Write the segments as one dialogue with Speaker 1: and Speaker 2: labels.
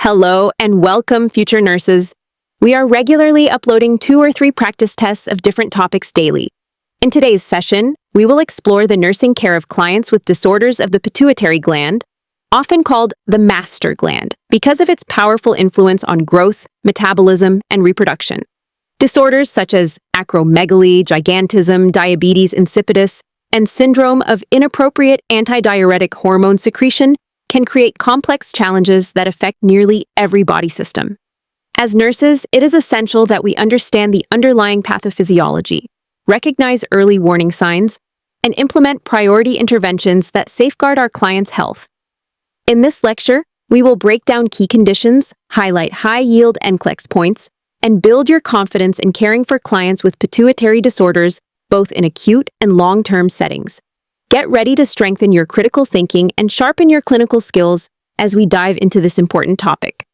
Speaker 1: Hello and welcome, future nurses. We are regularly uploading 2 or 3 practice tests of different topics daily. In today's session, we will explore the nursing care of clients with disorders of the pituitary gland, often called the master gland, because of its powerful influence on growth, metabolism, and reproduction. Disorders such as acromegaly, gigantism, diabetes insipidus, and syndrome of inappropriate antidiuretic hormone secretion can create complex challenges that affect nearly every body system. As nurses, it is essential that we understand the underlying pathophysiology, recognize early warning signs, and implement priority interventions that safeguard our clients' health. In this lecture, we will break down key conditions, highlight high-yield NCLEX points, and build your confidence in caring for clients with pituitary disorders, both in acute and long-term settings. Get ready to strengthen your critical thinking and sharpen your clinical skills as we dive into this important topic.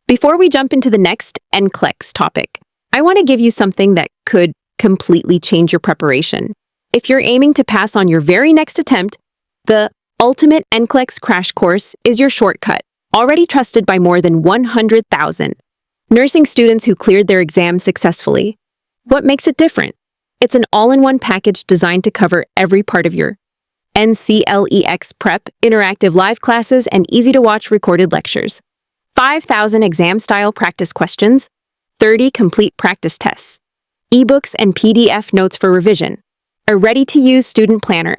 Speaker 1: Before we jump into the next NCLEX topic, I want to give you something that could completely change your preparation. If you're aiming to pass on your very next attempt, the Ultimate NCLEX Crash Course is your shortcut, already trusted by more than 100,000 nursing students who cleared their exams successfully. What makes it different? It's an all-in-one package designed to cover every part of your NCLEX prep, interactive live classes, and easy-to-watch recorded lectures. 5,000 exam-style practice questions, 30 complete practice tests, ebooks and PDF notes for revision, a ready-to-use student planner,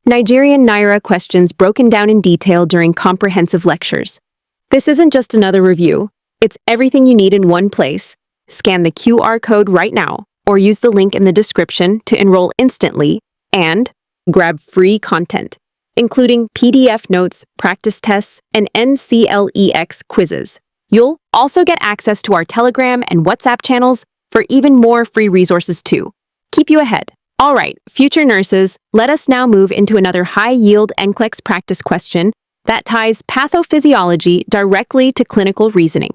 Speaker 1: Nigerian Naira questions broken down in detail during comprehensive lectures. This isn't just another review, it's everything you need in one place. Scan the QR code right now, or use the link in the description to enroll instantly and grab free content, including PDF notes, practice tests, and NCLEX quizzes. You'll also get access to our Telegram and WhatsApp channels for even more free resources too. Keep you ahead. All right, future nurses, let us now move into another high-yield NCLEX practice question that ties pathophysiology directly to clinical reasoning.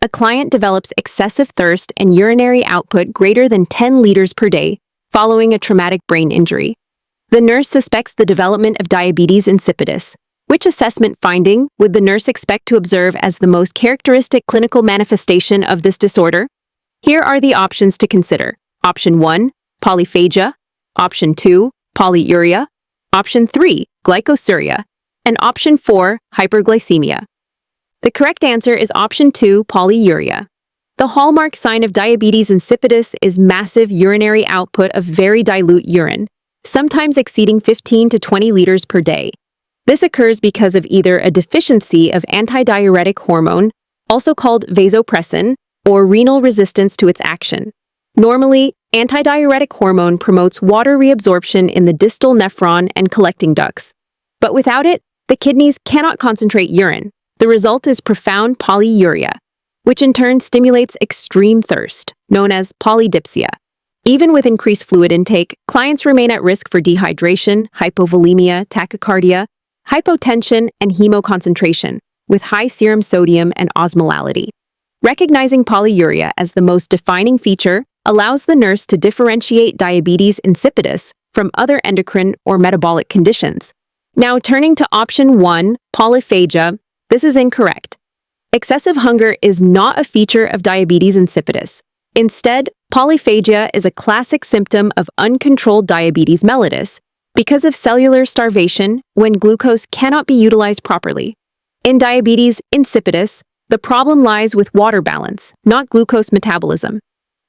Speaker 1: A client develops excessive thirst and urinary output greater than 10 liters per day following a traumatic brain injury. The nurse suspects the development of diabetes insipidus. Which assessment finding would the nurse expect to observe as the most characteristic clinical manifestation of this disorder? Here are the options to consider. Option 1, polyphagia. Option 2, polyuria. Option 3, glycosuria. And option 4, hyperglycemia. The correct answer is option 2, polyuria. The hallmark sign of diabetes insipidus is massive urinary output of very dilute urine, sometimes exceeding 15 to 20 liters per day. This occurs because of either a deficiency of antidiuretic hormone, also called vasopressin, or renal resistance to its action. Normally, antidiuretic hormone promotes water reabsorption in the distal nephron and collecting ducts. But without it, the kidneys cannot concentrate urine. The result is profound polyuria, which in turn stimulates extreme thirst, known as polydipsia. Even with increased fluid intake, clients remain at risk for dehydration, hypovolemia, tachycardia, hypotension, and hemoconcentration, with high serum sodium and osmolality. Recognizing polyuria as the most defining feature allows the nurse to differentiate diabetes insipidus from other endocrine or metabolic conditions. Now turning to option 1, polyphagia, this is incorrect. Excessive hunger is not a feature of diabetes insipidus. Instead, polyphagia is a classic symptom of uncontrolled diabetes mellitus because of cellular starvation when glucose cannot be utilized properly. In diabetes insipidus, the problem lies with water balance, not glucose metabolism.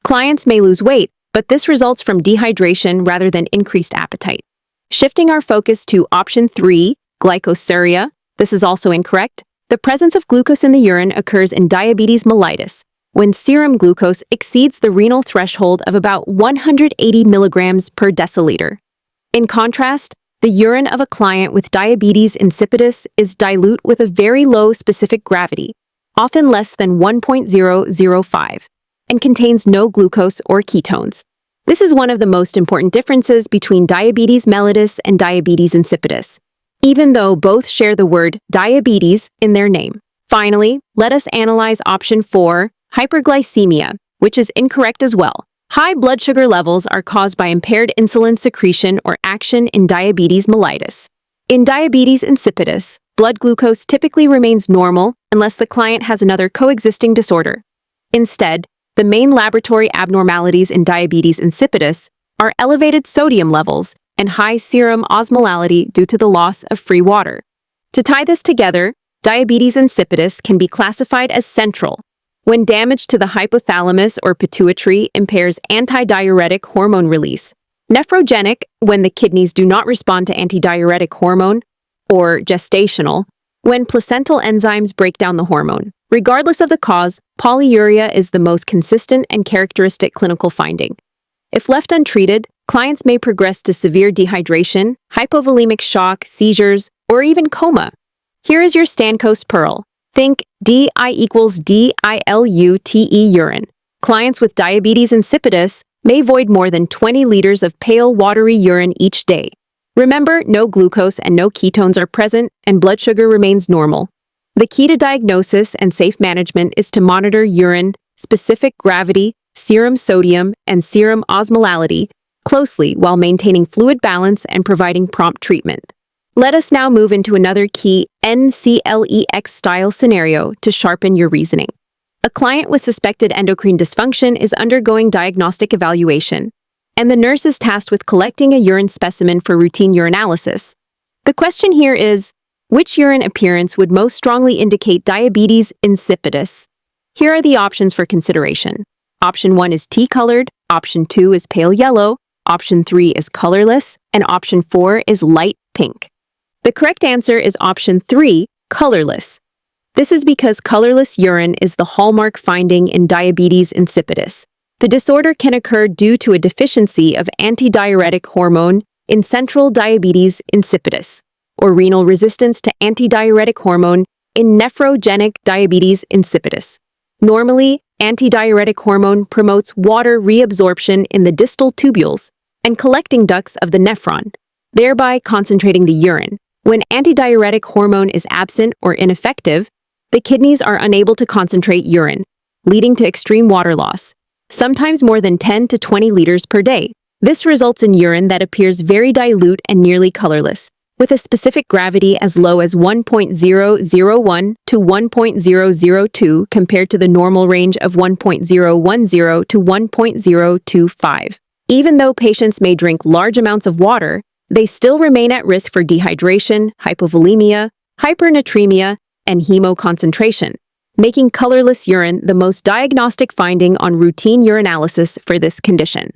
Speaker 1: Clients may lose weight, but this results from dehydration rather than increased appetite. Shifting our focus to option 3, glycosuria, this is also incorrect. The presence of glucose in the urine occurs in diabetes mellitus, when serum glucose exceeds the renal threshold of about 180 milligrams per deciliter. In contrast, the urine of a client with diabetes insipidus is dilute with a very low specific gravity, often less than 1.005, and contains no glucose or ketones. This is one of the most important differences between diabetes mellitus and diabetes insipidus, even though both share the word diabetes in their name. Finally, let us analyze option 4, hyperglycemia, which is incorrect as well. High blood sugar levels are caused by impaired insulin secretion or action in diabetes mellitus. In diabetes insipidus, blood glucose typically remains normal unless the client has another coexisting disorder. Instead, the main laboratory abnormalities in diabetes insipidus are elevated sodium levels and high serum osmolality due to the loss of free water. To tie this together, diabetes insipidus can be classified as central, when damage to the hypothalamus or pituitary impairs antidiuretic hormone release, nephrogenic when the kidneys do not respond to antidiuretic hormone, or gestational, when placental enzymes break down the hormone. Regardless of the cause, polyuria is the most consistent and characteristic clinical finding. If left untreated, clients may progress to severe dehydration, hypovolemic shock, seizures, or even coma. Here is your Stankos Pearl. Think DI equals dilute urine. Clients with diabetes insipidus may void more than 20 liters of pale, watery urine each day. Remember, no glucose and no ketones are present, and blood sugar remains normal. The key to diagnosis and safe management is to monitor urine, specific gravity, serum sodium, and serum osmolality closely while maintaining fluid balance and providing prompt treatment. Let us now move into another key NCLEX style scenario to sharpen your reasoning. A client with suspected endocrine dysfunction is undergoing diagnostic evaluation, and the nurse is tasked with collecting a urine specimen for routine urinalysis. The question here is, which urine appearance would most strongly indicate diabetes insipidus? Here are the options for consideration. Option 1 is tea-colored, option 2 is pale yellow, option 3 is colorless, and option 4 is light pink. The correct answer is option 3, colorless. This is because colorless urine is the hallmark finding in diabetes insipidus. The disorder can occur due to a deficiency of antidiuretic hormone in central diabetes insipidus, or renal resistance to antidiuretic hormone in nephrogenic diabetes insipidus. Normally, antidiuretic hormone promotes water reabsorption in the distal tubules and collecting ducts of the nephron, thereby concentrating the urine. When antidiuretic hormone is absent or ineffective, the kidneys are unable to concentrate urine, leading to extreme water loss, sometimes more than 10 to 20 liters per day. This results in urine that appears very dilute and nearly colorless, with a specific gravity as low as 1.001 to 1.002 compared to the normal range of 1.010 to 1.025. Even though patients may drink large amounts of water, they still remain at risk for dehydration, hypovolemia, hypernatremia, and hemoconcentration, making colorless urine the most diagnostic finding on routine urinalysis for this condition.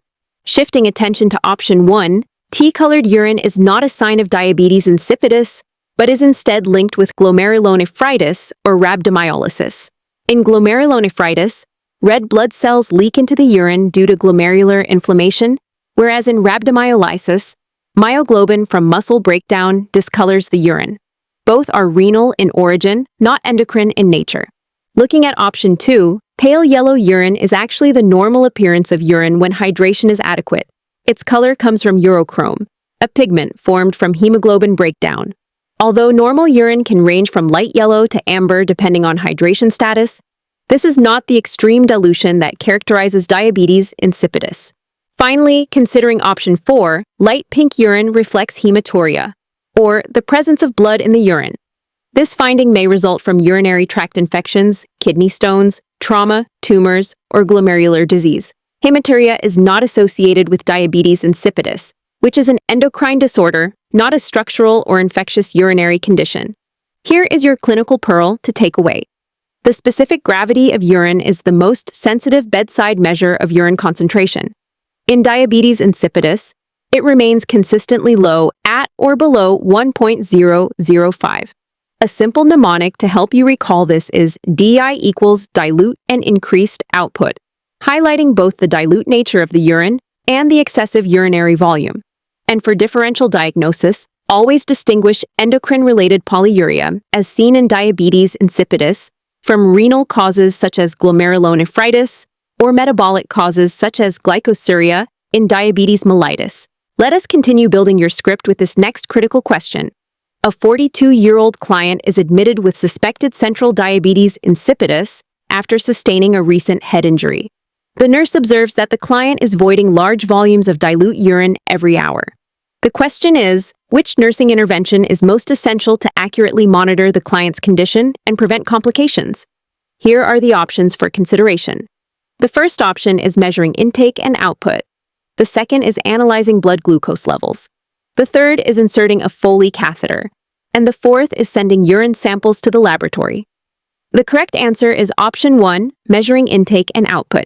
Speaker 1: Shifting attention to option 1, tea-colored urine is not a sign of diabetes insipidus, but is instead linked with glomerulonephritis or rhabdomyolysis. In glomerulonephritis, red blood cells leak into the urine due to glomerular inflammation, whereas in rhabdomyolysis, myoglobin from muscle breakdown discolors the urine. Both are renal in origin, not endocrine in nature. Looking at option 2, pale yellow urine is actually the normal appearance of urine when hydration is adequate. Its color comes from urochrome, a pigment formed from hemoglobin breakdown. Although normal urine can range from light yellow to amber depending on hydration status, this is not the extreme dilution that characterizes diabetes insipidus. Finally, considering option 4, light pink urine reflects hematuria, or the presence of blood in the urine. This finding may result from urinary tract infections, kidney stones, trauma, tumors, or glomerular disease. Hematuria is not associated with diabetes insipidus, which is an endocrine disorder, not a structural or infectious urinary condition. Here is your clinical pearl to take away. The specific gravity of urine is the most sensitive bedside measure of urine concentration. In diabetes insipidus, it remains consistently low at or below 1.005. A simple mnemonic to help you recall this is DI equals dilute and increased output, highlighting both the dilute nature of the urine and the excessive urinary volume. And for differential diagnosis, always distinguish endocrine-related polyuria, as seen in diabetes insipidus, from renal causes such as glomerulonephritis or metabolic causes such as glycosuria in diabetes mellitus. Let us continue building your script with this next critical question. A 42-year-old client is admitted with suspected central diabetes insipidus after sustaining a recent head injury. The nurse observes that the client is voiding large volumes of dilute urine every hour. The question is, Which nursing intervention is most essential to accurately monitor the client's condition and prevent complications? Here are the options for consideration. The first option is measuring intake and output. The second is analyzing blood glucose levels. The third is inserting a Foley catheter. And the fourth is sending urine samples to the laboratory. The correct answer is option 1, measuring intake and output.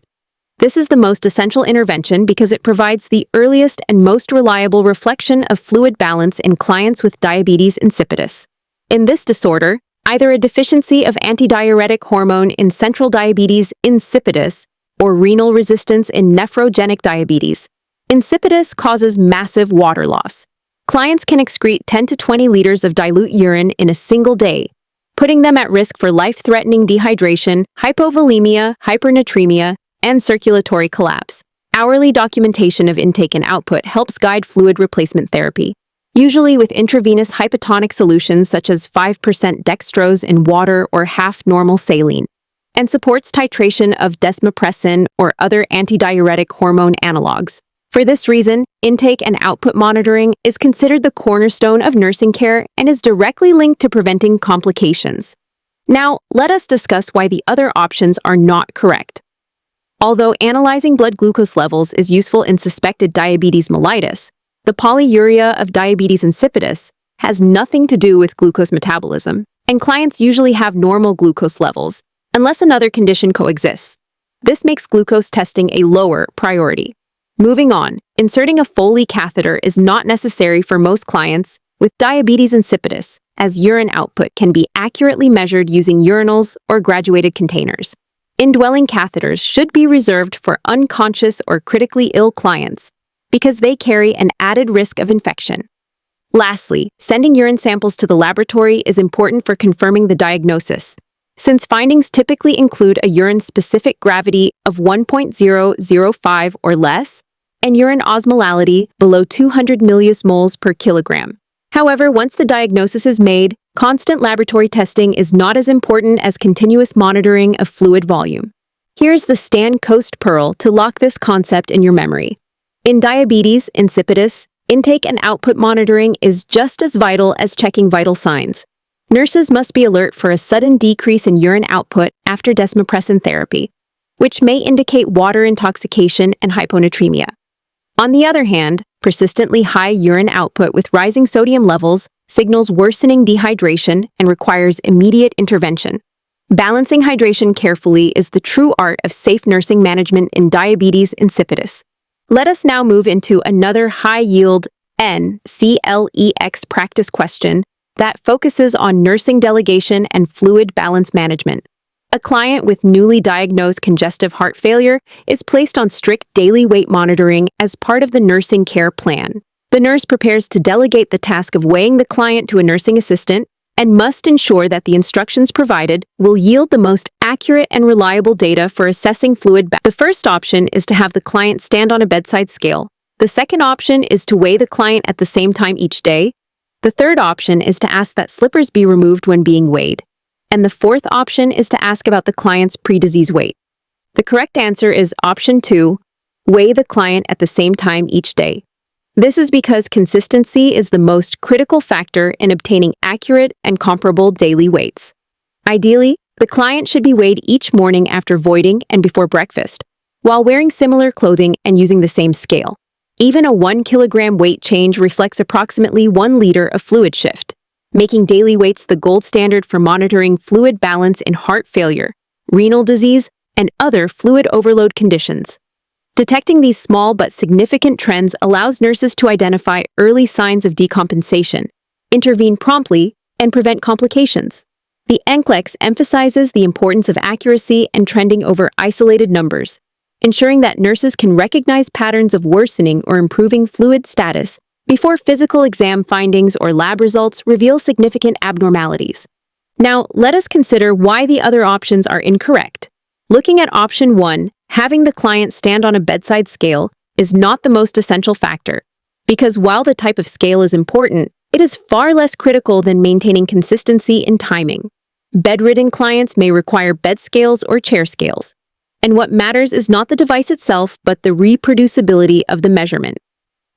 Speaker 1: This is the most essential intervention because it provides the earliest and most reliable reflection of fluid balance in clients with diabetes insipidus. In this disorder, either a deficiency of antidiuretic hormone in central diabetes insipidus or renal resistance in nephrogenic diabetes. Insipidus causes massive water loss. Clients can excrete 10 to 20 liters of dilute urine in a single day, putting them at risk for life-threatening dehydration, hypovolemia, hypernatremia, and circulatory collapse. Hourly documentation of intake and output helps guide fluid replacement therapy, usually with intravenous hypotonic solutions such as 5% dextrose in water or half normal saline, and supports titration of desmopressin or other antidiuretic hormone analogs. For this reason, intake and output monitoring is considered the cornerstone of nursing care and is directly linked to preventing complications. Now, let us discuss why the other options are not correct. Although analyzing blood glucose levels is useful in suspected diabetes mellitus, the polyuria of diabetes insipidus has nothing to do with glucose metabolism, and clients usually have normal glucose levels, unless another condition coexists. This makes glucose testing a lower priority. Moving on, inserting a Foley catheter is not necessary for most clients with diabetes insipidus, as urine output can be accurately measured using urinals or graduated containers. Indwelling catheters should be reserved for unconscious or critically ill clients because they carry an added risk of infection. Lastly, sending urine samples to the laboratory is important for confirming the diagnosis, since findings typically include a urine-specific gravity of 1.005 or less and urine osmolality below 200 millismoles per kilogram. However, once the diagnosis is made, constant laboratory testing is not as important as continuous monitoring of fluid volume. Here's the Stan Coast Pearl to lock this concept in your memory. In diabetes insipidus, intake and output monitoring is just as vital as checking vital signs. Nurses must be alert for a sudden decrease in urine output after desmopressin therapy, which may indicate water intoxication and hyponatremia. On the other hand, persistently high urine output with rising sodium levels signals worsening dehydration and requires immediate intervention. Balancing hydration carefully is the true art of safe nursing management in diabetes insipidus. Let us now move into another high-yield NCLEX practice question that focuses on nursing delegation and fluid balance management. A client with newly diagnosed congestive heart failure is placed on strict daily weight monitoring as part of the nursing care plan. The nurse prepares to delegate the task of weighing the client to a nursing assistant and must ensure that the instructions provided will yield the most accurate and reliable data for assessing fluid balance. The first option is to have the client stand on a bedside scale. The second option is to weigh the client at the same time each day. The third option is to ask that slippers be removed when being weighed. And the fourth option is to ask about the client's pre-disease weight. The correct answer is option 2, weigh the client at the same time each day. This is because consistency is the most critical factor in obtaining accurate and comparable daily weights. Ideally, the client should be weighed each morning after voiding and before breakfast, while wearing similar clothing and using the same scale. Even a 1 kilogram weight change reflects approximately 1 liter of fluid shift, making daily weights the gold standard for monitoring fluid balance in heart failure, renal disease, and other fluid overload conditions. Detecting these small but significant trends allows nurses to identify early signs of decompensation, intervene promptly, and prevent complications. The NCLEX emphasizes the importance of accuracy and trending over isolated numbers, ensuring that nurses can recognize patterns of worsening or improving fluid status before physical exam findings or lab results reveal significant abnormalities. Now, let us consider why the other options are incorrect. Looking at option 1, having the client stand on a bedside scale is not the most essential factor, because while the type of scale is important, it is far less critical than maintaining consistency in timing. Bedridden clients may require bed scales or chair scales, and what matters is not the device itself, but the reproducibility of the measurement.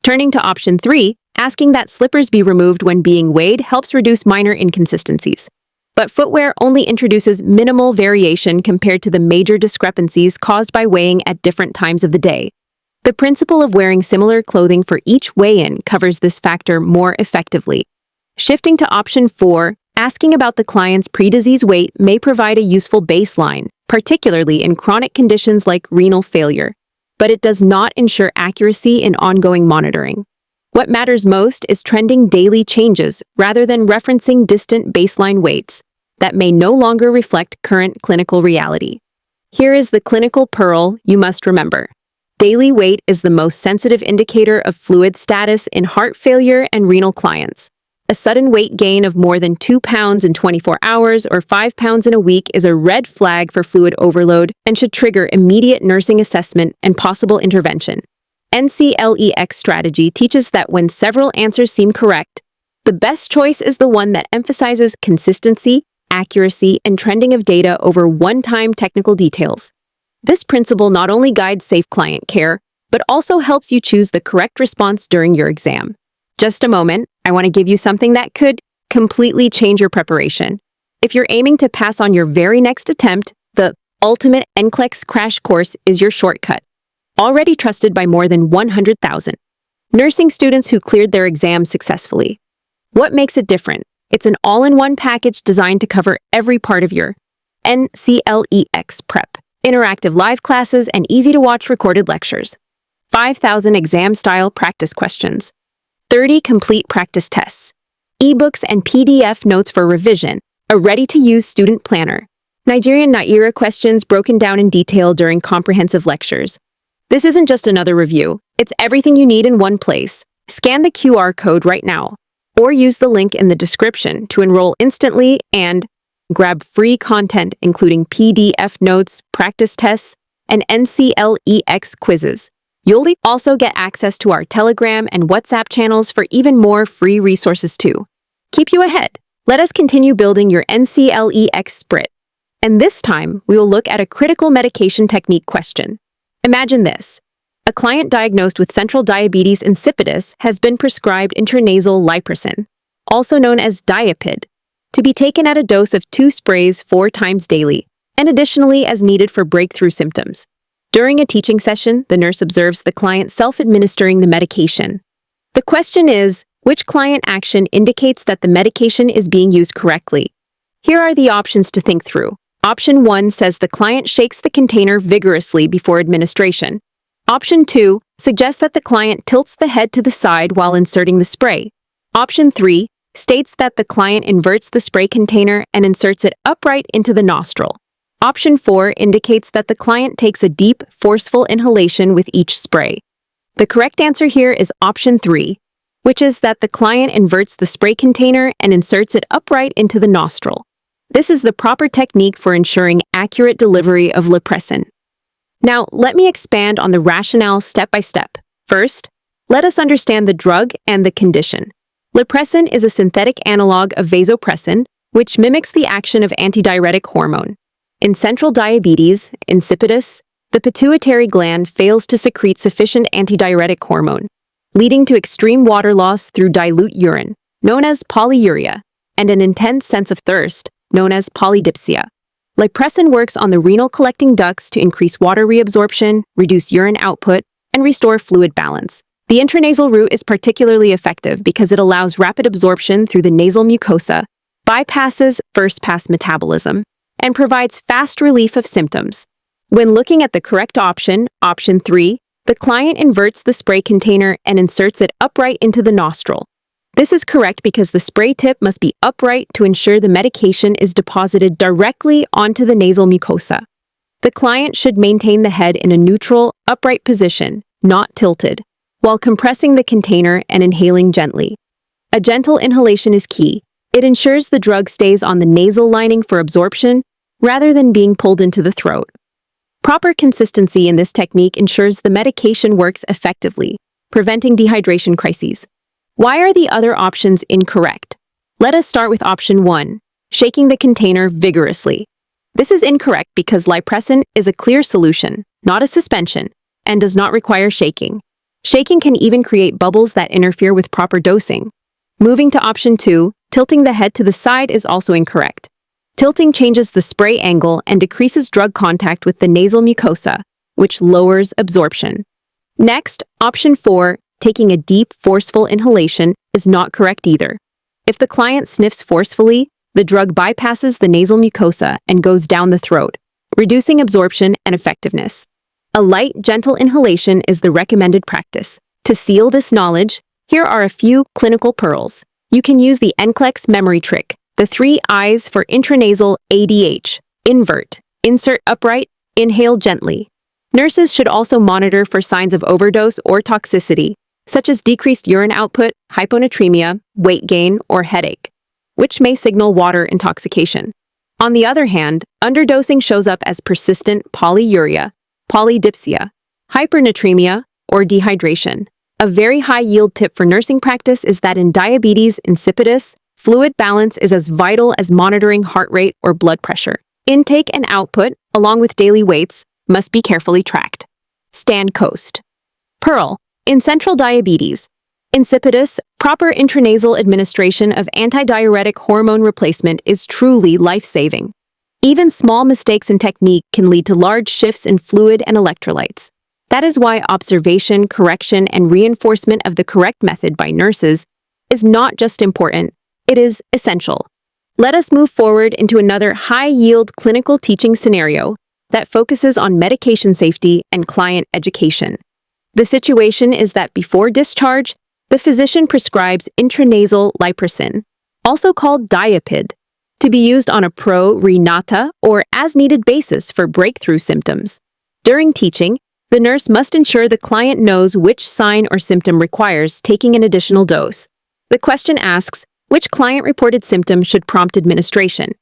Speaker 1: Turning to option 3, asking that slippers be removed when being weighed helps reduce minor inconsistencies. But footwear only introduces minimal variation compared to the major discrepancies caused by weighing at different times of the day. The principle of wearing similar clothing for each weigh-in covers this factor more effectively. Shifting to option 4, asking about the client's pre-disease weight may provide a useful baseline, particularly in chronic conditions like renal failure, but it does not ensure accuracy in ongoing monitoring. What matters most is trending daily changes rather than referencing distant baseline weights that may no longer reflect current clinical reality. Here is the clinical pearl you must remember. Daily weight is the most sensitive indicator of fluid status in heart failure and renal clients. A sudden weight gain of more than 2 pounds in 24 hours or 5 pounds in a week is a red flag for fluid overload and should trigger immediate nursing assessment and possible intervention. NCLEX strategy teaches that when several answers seem correct, the best choice is the one that emphasizes consistency, accuracy, and trending of data over one-time technical details. This principle not only guides safe client care, but also helps you choose the correct response during your exam. Just a moment, I want to give you something that could completely change your preparation. If you're aiming to pass on your very next attempt, the Ultimate NCLEX Crash Course is your shortcut. Already trusted by more than 100,000 nursing students who cleared their exams successfully. What makes it different? It's an all-in-one package designed to cover every part of your NCLEX prep. Interactive live classes and easy-to-watch recorded lectures. 5,000 exam-style practice questions. 30 complete practice tests, ebooks and PDF notes for revision, a ready-to-use student planner, Nigerian Naira questions broken down in detail during comprehensive lectures. This isn't just another review, it's everything you need in one place. Scan the QR code right now, or use the link in the description to enroll instantly and grab free content including PDF notes, practice tests, and NCLEX quizzes. You'll also get access to our Telegram and WhatsApp channels for even more free resources too. Keep you ahead. Let us continue building your NCLEX sprint. And this time, we will look at a critical medication technique question. Imagine this. A client diagnosed with central diabetes insipidus has been prescribed intranasal Lypressin, also known as Diapid, to be taken at a dose of 2 sprays 4 times daily, and additionally as needed for breakthrough symptoms. During a teaching session, the nurse observes the client self-administering the medication. The question is, which client action indicates that the medication is being used correctly? Here are the options to think through. Option 1 says the client shakes the container vigorously before administration. Option 2 suggests that the client tilts the head to the side while inserting the spray. Option 3 states that the client inverts the spray container and inserts it upright into the nostril. Option 4 indicates that the client takes a deep, forceful inhalation with each spray. The correct answer here is option 3, which is that the client inverts the spray container and inserts it upright into the nostril. This is the proper technique for ensuring accurate delivery of Lypressin. Now, let me expand on the rationale step by step. First, let us understand the drug and the condition. Lypressin is a synthetic analog of vasopressin, which mimics the action of antidiuretic hormone. In central diabetes, insipidus, the pituitary gland fails to secrete sufficient antidiuretic hormone, leading to extreme water loss through dilute urine, known as polyuria, and an intense sense of thirst, known as polydipsia. Lypressin works on the renal collecting ducts to increase water reabsorption, reduce urine output, and restore fluid balance. The intranasal route is particularly effective because it allows rapid absorption through the nasal mucosa, bypasses first-pass metabolism, and provides fast relief of symptoms. When looking at the correct option, option 3, the client inverts the spray container and inserts it upright into the nostril. This is correct because the spray tip must be upright to ensure the medication is deposited directly onto the nasal mucosa. The client should maintain the head in a neutral, upright position, not tilted, while compressing the container and inhaling gently. A gentle inhalation is key. It ensures the drug stays on the nasal lining for absorption rather than being pulled into the throat. Proper consistency in this technique ensures the medication works effectively, preventing dehydration crises. Why are the other options incorrect? Let us start with option 1, shaking the container vigorously. This is incorrect because Lypressin is a clear solution, not a suspension, and does not require shaking. Shaking can even create bubbles that interfere with proper dosing. Moving to option 2, tilting the head to the side is also incorrect. Tilting changes the spray angle and decreases drug contact with the nasal mucosa, which lowers absorption. Next, option 4, taking a deep, forceful inhalation is not correct either. If the client sniffs forcefully, the drug bypasses the nasal mucosa and goes down the throat, reducing absorption and effectiveness. A light, gentle inhalation is the recommended practice. To seal this knowledge, here are a few clinical pearls. You can use the NCLEX memory trick, the 3 I's for intranasal ADH: invert, insert upright, inhale gently. Nurses should also monitor for signs of overdose or toxicity, such as decreased urine output, hyponatremia, weight gain, or headache, which may signal water intoxication. On the other hand, underdosing shows up as persistent polyuria, polydipsia, hypernatremia, or dehydration. A very high-yield tip for nursing practice is that in diabetes insipidus, fluid balance is as vital as monitoring heart rate or blood pressure. Intake and output, along with daily weights, must be carefully tracked. Stand coast. Pearl. In central diabetes, insipidus, proper intranasal administration of antidiuretic hormone replacement is truly life-saving. Even small mistakes in technique can lead to large shifts in fluid and electrolytes. That is why observation, correction, and reinforcement of the correct method by nurses is not just important, it is essential. Let us move forward into another high-yield clinical teaching scenario that focuses on medication safety and client education. The situation is that before discharge, the physician prescribes intranasal Lypressin, also called Diapid, to be used on a pro-re-nata or as-needed basis for breakthrough symptoms. During teaching, the nurse must ensure the client knows which sign or symptom requires taking an additional dose. The question asks, which client-reported symptom should prompt administration?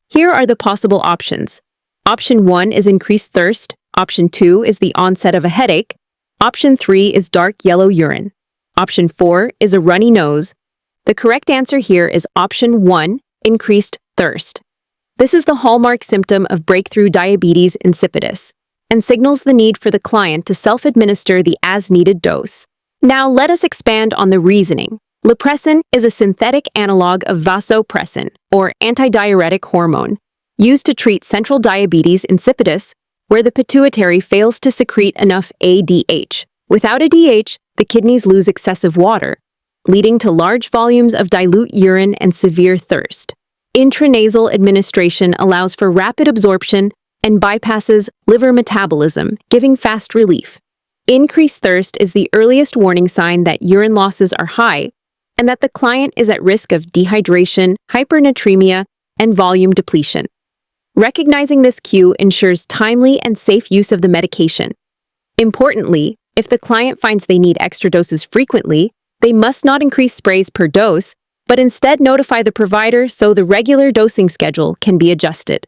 Speaker 1: Here are the possible options. Option 1 is increased thirst. Option 2 is the onset of a headache. Option 3 is dark yellow urine. Option 4 is a runny nose. The correct answer here is option 1, increased thirst. This is the hallmark symptom of breakthrough diabetes insipidus and signals the need for the client to self-administer the as-needed dose. Now let us expand on the reasoning. Lypressin is a synthetic analog of vasopressin, or antidiuretic hormone, used to treat central diabetes insipidus, where the pituitary fails to secrete enough ADH. Without ADH, the kidneys lose excessive water, leading to large volumes of dilute urine and severe thirst. Intranasal administration allows for rapid absorption and bypasses liver metabolism, giving fast relief. Increased thirst is the earliest warning sign that urine losses are high and that the client is at risk of dehydration, hypernatremia, and volume depletion. Recognizing this cue ensures timely and safe use of the medication. Importantly, if the client finds they need extra doses frequently, they must not increase sprays per dose, but instead notify the provider so the regular dosing schedule can be adjusted.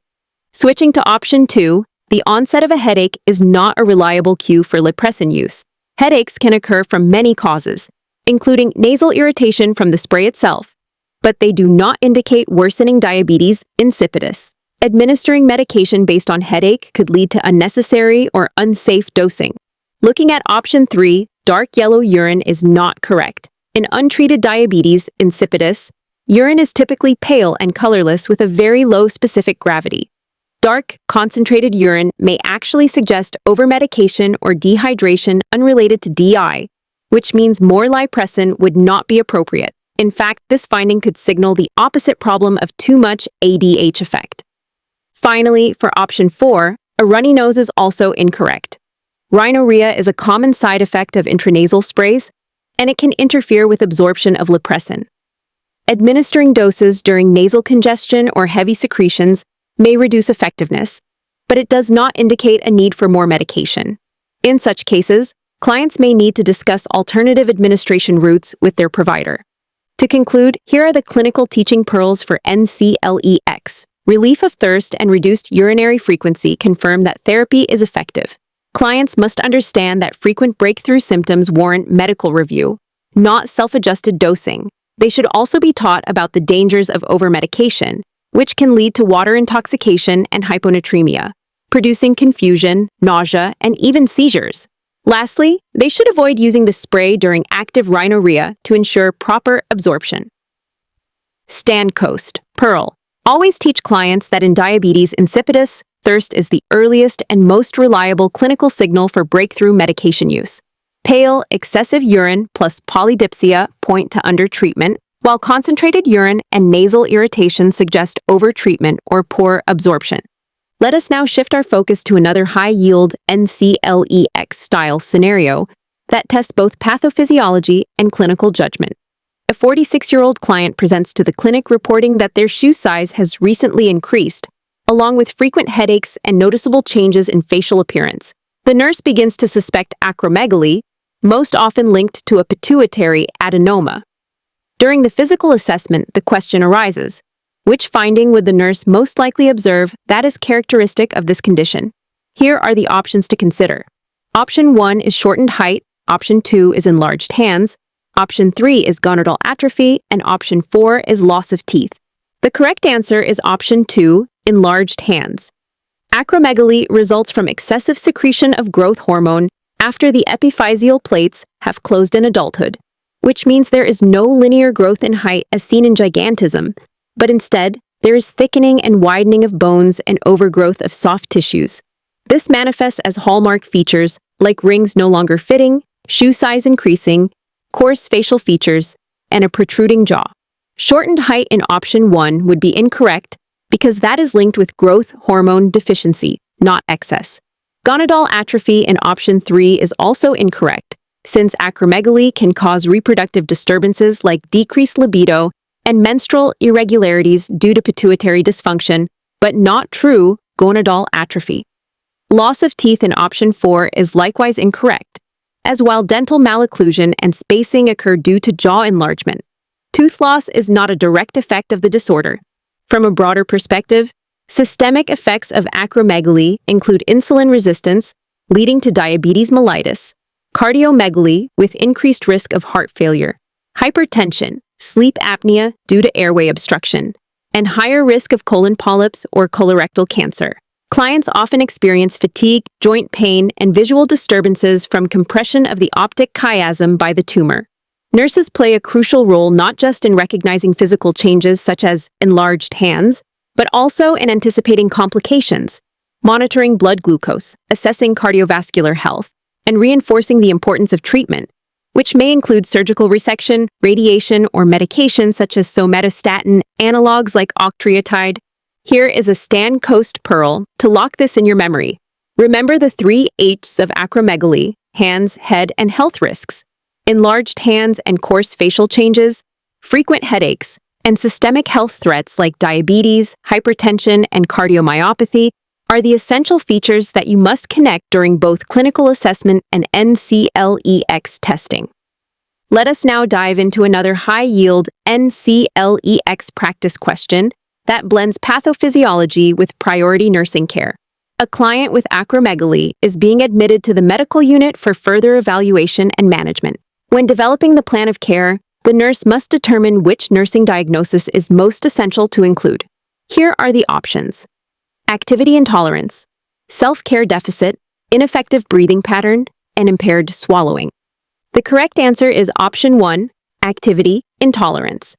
Speaker 1: Switching to option 2, the onset of a headache is not a reliable cue for Lypressin use. Headaches can occur from many causes, including nasal irritation from the spray itself, but they do not indicate worsening diabetes insipidus. Administering medication based on headache could lead to unnecessary or unsafe dosing. Looking at option 3, dark yellow urine is not correct. In untreated diabetes insipidus, urine is typically pale and colorless with a very low specific gravity. Dark, concentrated urine may actually suggest overmedication or dehydration unrelated to DI, which means more Lypressin would not be appropriate. In fact, this finding could signal the opposite problem of too much ADH effect. Finally, for option 4, a runny nose is also incorrect. Rhinorrhea is a common side effect of intranasal sprays, and it can interfere with absorption of Lypressin. Administering doses during nasal congestion or heavy secretions may reduce effectiveness, but it does not indicate a need for more medication. In such cases, clients may need to discuss alternative administration routes with their provider. To conclude, here are the clinical teaching pearls for NCLEX. Relief of thirst and reduced urinary frequency confirm that therapy is effective. Clients must understand that frequent breakthrough symptoms warrant medical review, not self-adjusted dosing. They should also be taught about the dangers of overmedication, which can lead to water intoxication and hyponatremia, producing confusion, nausea, and even seizures. Lastly, they should avoid using the spray during active rhinorrhea to ensure proper absorption. Stand coast, Pearl. Always teach clients that in diabetes insipidus, thirst is the earliest and most reliable clinical signal for breakthrough medication use. Pale, excessive urine plus polydipsia point to undertreatment, while concentrated urine and nasal irritation suggest overtreatment or poor absorption. Let us now shift our focus to another high-yield NCLEX style scenario that tests both pathophysiology and clinical judgment. A 46-year-old client presents to the clinic reporting that their shoe size has recently increased, along with frequent headaches and noticeable changes in facial appearance. The nurse begins to suspect acromegaly, most often linked to a pituitary adenoma. During the physical assessment, the question arises: which finding would the nurse most likely observe that is characteristic of this condition? Here are the options to consider. Option 1 is shortened height, Option 2 is enlarged hands, Option 3 is gonadal atrophy, and Option 4 is loss of teeth. The correct answer is Option 2, enlarged hands. Acromegaly results from excessive secretion of growth hormone after the epiphyseal plates have closed in adulthood, which means there is no linear growth in height as seen in gigantism, but instead, there is thickening and widening of bones and overgrowth of soft tissues. This manifests as hallmark features like rings no longer fitting, shoe size increasing, coarse facial features, and a protruding jaw. Shortened height in Option 1 would be incorrect because that is linked with growth hormone deficiency, not excess. Gonadal atrophy in Option 3 is also incorrect, since acromegaly can cause reproductive disturbances like decreased libido and menstrual irregularities due to pituitary dysfunction, but not true gonadal atrophy. Loss of teeth in Option 4 is likewise incorrect, as while dental malocclusion and spacing occur due to jaw enlargement, tooth loss is not a direct effect of the disorder. From a broader perspective, systemic effects of acromegaly include insulin resistance, leading to diabetes mellitus, cardiomegaly with increased risk of heart failure, hypertension, sleep apnea due to airway obstruction, and higher risk of colon polyps or colorectal cancer. Clients often experience fatigue, joint pain, and visual disturbances from compression of the optic chiasm by the tumor. Nurses play a crucial role not just in recognizing physical changes such as enlarged hands, but also in anticipating complications, monitoring blood glucose, assessing cardiovascular health, and reinforcing the importance of treatment, which may include surgical resection, radiation, or medications such as somatostatin, analogs like octreotide. Here is a Stand Coast Pearl to lock this in your memory. Remember the 3 H's of acromegaly: hands, head, and health risks. Enlarged hands and coarse facial changes, frequent headaches, and systemic health threats like diabetes, hypertension, and cardiomyopathy are the essential features that you must connect during both clinical assessment and NCLEX testing. Let us now dive into another high-yield NCLEX practice question that blends pathophysiology with priority nursing care. A client with acromegaly is being admitted to the medical unit for further evaluation and management. When developing the plan of care, the nurse must determine which nursing diagnosis is most essential to include. Here are the options: activity intolerance, self-care deficit, ineffective breathing pattern, and impaired swallowing. The correct answer is Option 1, activity intolerance.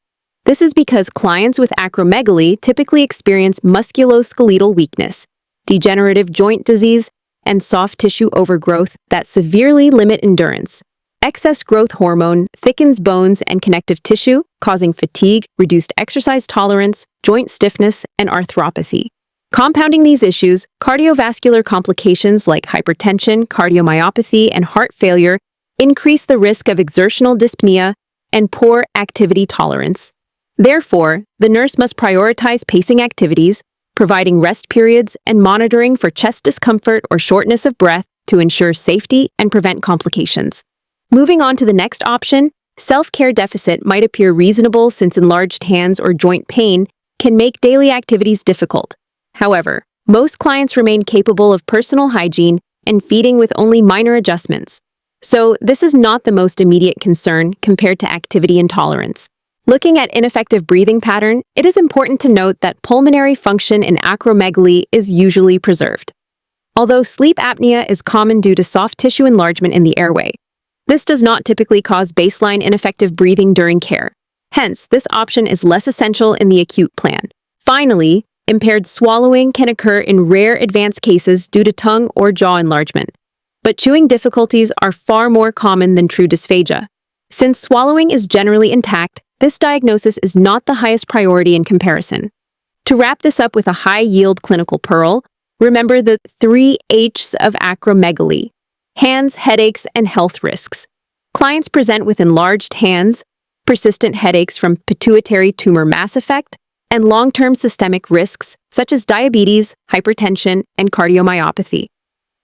Speaker 1: This is because clients with acromegaly typically experience musculoskeletal weakness, degenerative joint disease, and soft tissue overgrowth that severely limit endurance. Excess growth hormone thickens bones and connective tissue, causing fatigue, reduced exercise tolerance, joint stiffness, and arthropathy. Compounding these issues, cardiovascular complications like hypertension, cardiomyopathy, and heart failure increase the risk of exertional dyspnea and poor activity tolerance. Therefore, the nurse must prioritize pacing activities, providing rest periods, and monitoring for chest discomfort or shortness of breath to ensure safety and prevent complications. Moving on to the next option, self-care deficit might appear reasonable since enlarged hands or joint pain can make daily activities difficult. However, most clients remain capable of personal hygiene and feeding with only minor adjustments. So, this is not the most immediate concern compared to activity intolerance. Looking at ineffective breathing pattern, it is important to note that pulmonary function in acromegaly is usually preserved. Although sleep apnea is common due to soft tissue enlargement in the airway, this does not typically cause baseline ineffective breathing during care. Hence, this option is less essential in the acute plan. Finally, impaired swallowing can occur in rare advanced cases due to tongue or jaw enlargement. But chewing difficulties are far more common than true dysphagia. Since swallowing is generally intact, this diagnosis is not the highest priority in comparison. To wrap this up with a high-yield clinical pearl, remember the 3 H's of acromegaly: hands, headaches, and health risks. Clients present with enlarged hands, persistent headaches from pituitary tumor mass effect, and long-term systemic risks such as diabetes, hypertension, and cardiomyopathy.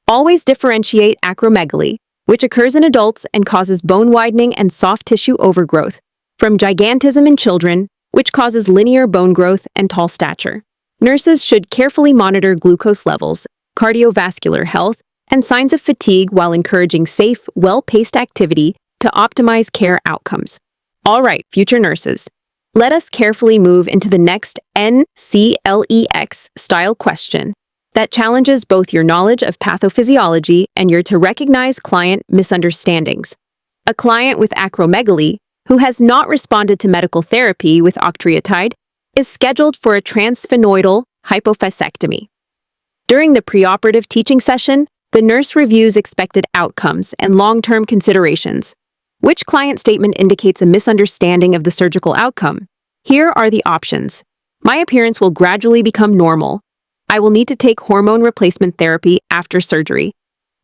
Speaker 1: Always differentiate acromegaly, which occurs in adults and causes bone widening and soft tissue overgrowth, from gigantism in children, which causes linear bone growth and tall stature. Nurses should carefully monitor glucose levels, cardiovascular health, and signs of fatigue while encouraging safe, well-paced activity to optimize care outcomes. All right, future nurses, let us carefully move into the next NCLEX style question that challenges both your knowledge of pathophysiology and your to recognize client misunderstandings. A client with acromegaly who has not responded to medical therapy with octreotide is scheduled for a transsphenoidal hypophysectomy. During the preoperative teaching session, the nurse reviews expected outcomes and long-term considerations. Which client statement indicates a misunderstanding of the surgical outcome? Here are the options. My appearance will gradually become normal. I will need to take hormone replacement therapy after surgery.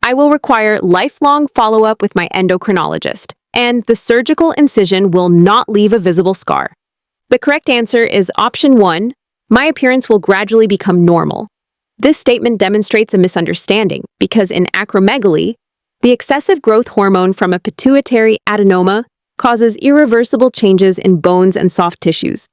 Speaker 1: I will require lifelong follow-up with my endocrinologist, and the surgical incision will not leave a visible scar. The correct answer is option 1, my appearance will gradually become normal. This statement demonstrates a misunderstanding because in acromegaly, the excessive growth hormone from a pituitary adenoma causes irreversible changes in bones and soft tissues.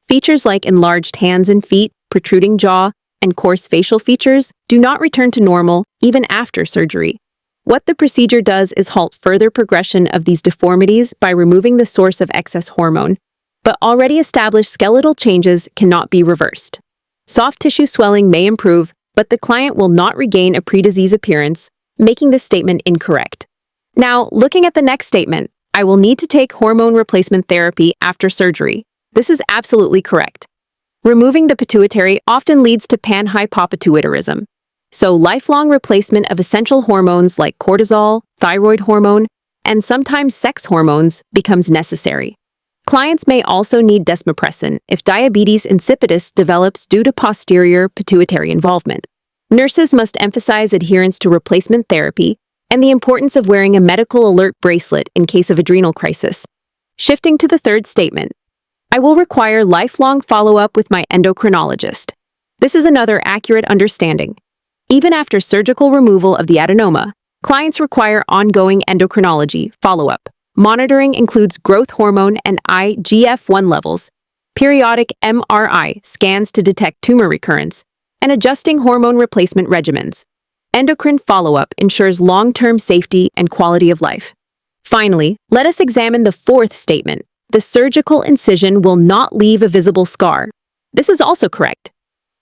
Speaker 1: Features like enlarged hands and feet, protruding jaw, and coarse facial features do not return to normal even after surgery. What the procedure does is halt further progression of these deformities by removing the source of excess hormone, but already established skeletal changes cannot be reversed. Soft tissue swelling may improve, but the client will not regain a pre-disease appearance, making this statement incorrect. Now, looking at the next statement, I will need to take hormone replacement therapy after surgery. This is absolutely correct. Removing the pituitary often leads to panhypopituitarism, so lifelong replacement of essential hormones like cortisol, thyroid hormone, and sometimes sex hormones becomes necessary. Clients may also need desmopressin if diabetes insipidus develops due to posterior pituitary involvement. Nurses must emphasize adherence to replacement therapy and the importance of wearing a medical alert bracelet in case of adrenal crisis. Shifting to the third statement, I will require lifelong follow-up with my endocrinologist. This is another accurate understanding. Even after surgical removal of the adenoma, clients require ongoing endocrinology follow-up. Monitoring includes growth hormone and IGF-1 levels, periodic MRI scans to detect tumor recurrence, and adjusting hormone replacement regimens. Endocrine follow-up ensures long-term safety and quality of life. Finally, let us examine the fourth statement. The surgical incision will not leave a visible scar. This is also correct.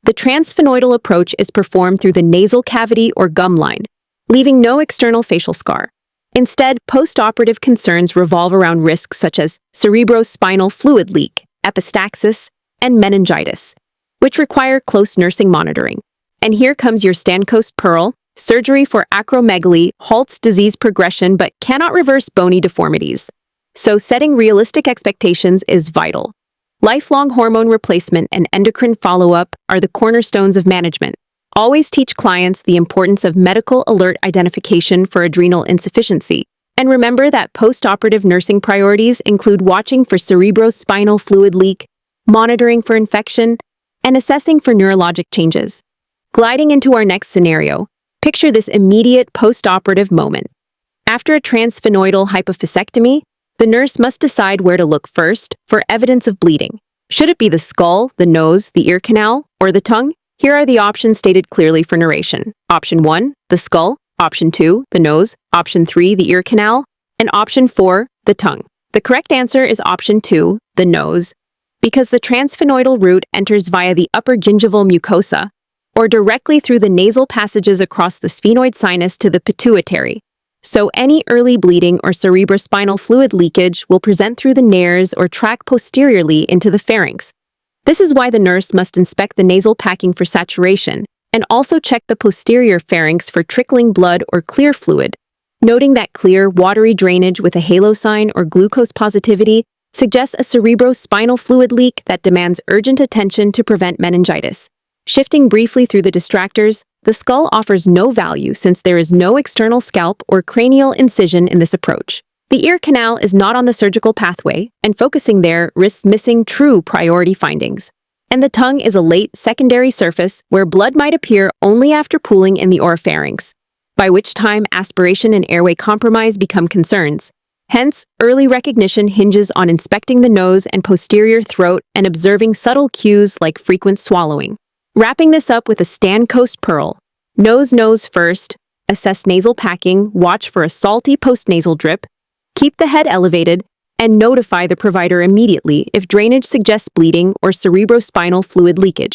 Speaker 1: The transsphenoidal approach is performed through the nasal cavity or gum line, leaving no external facial scar. Instead, post-operative concerns revolve around risks such as cerebrospinal fluid leak, epistaxis, and meningitis, which require close nursing monitoring. And here comes your Stancoast pearl. Surgery for acromegaly halts disease progression but cannot reverse bony deformities. So setting realistic expectations is vital. Lifelong hormone replacement and endocrine follow-up are the cornerstones of management. Always teach clients the importance of medical alert identification for adrenal insufficiency. And remember that post-operative nursing priorities include watching for cerebrospinal fluid leak, monitoring for infection, and assessing for neurologic changes. Gliding into our next scenario, picture this immediate post-operative moment. After a transsphenoidal hypophysectomy, the nurse must decide where to look first for evidence of bleeding. Should it be the skull, the nose, the ear canal, or the tongue? Here are the options stated clearly for narration. Option 1, the skull. Option 2, the nose. Option 3, the ear canal. And option 4, the tongue. The correct answer is option 2, the nose, because the transsphenoidal route enters via the upper gingival mucosa, or directly through the nasal passages across the sphenoid sinus to the pituitary. So any early bleeding or cerebrospinal fluid leakage will present through the nares or track posteriorly into the pharynx. This is why the nurse must inspect the nasal packing for saturation and also check the posterior pharynx for trickling blood or clear fluid, noting that clear, watery drainage with a halo sign or glucose positivity suggests a cerebrospinal fluid leak that demands urgent attention to prevent meningitis. Shifting briefly through the distractors, the skull offers no value since there is no external scalp or cranial incision in this approach. The ear canal is not on the surgical pathway, and focusing there risks missing true priority findings. And the tongue is a late secondary surface where blood might appear only after pooling in the oropharynx, by which time aspiration and airway compromise become concerns. Hence, early recognition hinges on inspecting the nose and posterior throat and observing subtle cues like frequent swallowing. Wrapping this up with a Stancoast pearl. Nose first, assess nasal packing, watch for a salty postnasal drip, keep the head elevated, and notify the provider immediately if drainage suggests bleeding or cerebrospinal fluid leakage.